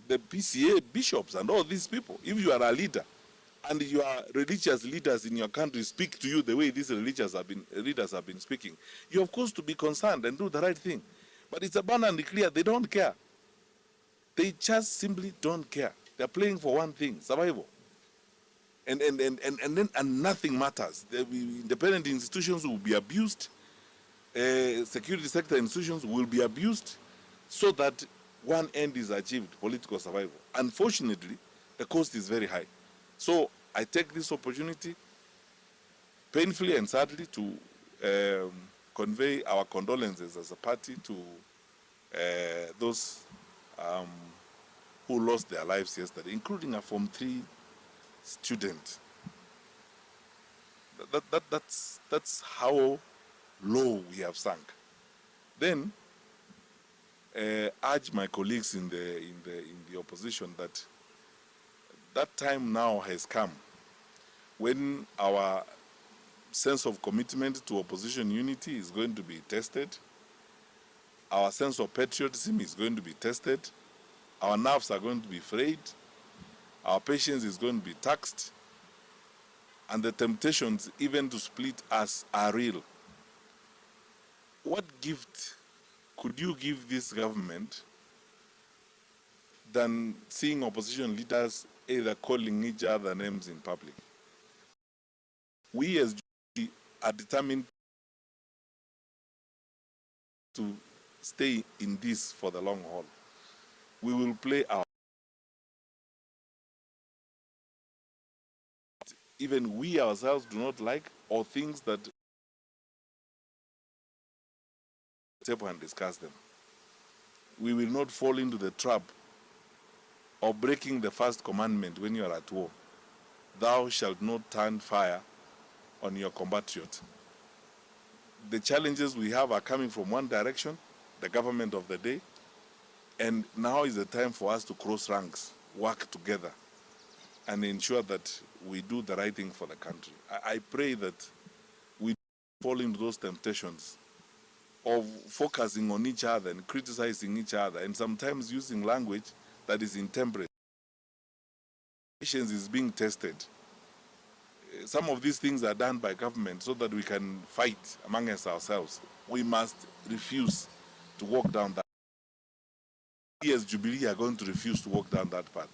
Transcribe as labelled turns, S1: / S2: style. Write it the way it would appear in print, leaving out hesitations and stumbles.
S1: the PCA bishops and all these people. If you are a leader and your religious leaders in your country speak to you the way these leaders have been speaking, you of course to be concerned and do the right thing. But it's abundantly clear they don't care. They just simply don't care. They're playing for one thing, survival. And nothing matters. Independent institutions will be abused. Security sector institutions will be abused so that one end is achieved, political survival. Unfortunately, the cost is very high. So I take this opportunity painfully and sadly to convey our condolences as a party to those who lost their lives yesterday, including a Form 3 student. That's how low we have sunk. Then urge my colleagues in the opposition that time now has come when our sense of commitment to opposition unity is going to be tested, our sense of patriotism is going to be tested, our nerves are going to be frayed, our patience is going to be taxed, and the temptations even to split us are real. What gift could you give this government than seeing opposition leaders either calling each other names in public? We as Jubilee are determined to stay in this for the long haul. We will play our even we ourselves do not like, or things that table and discuss them. We will not fall into the trap of breaking the first commandment when you are at war. Thou shalt not turn fire on your compatriot. The challenges we have are coming from one direction, the government of the day, and now is the time for us to cross ranks, work together, and ensure that we do the right thing for the country. I pray that we fall into those temptations of focusing on each other and criticizing each other, and sometimes using language that is intemperate. Patience is being tested. Some of these things are done by government so that we can fight amongst ourselves. We must refuse to walk down that. We as Jubilee are going to refuse to walk down that path.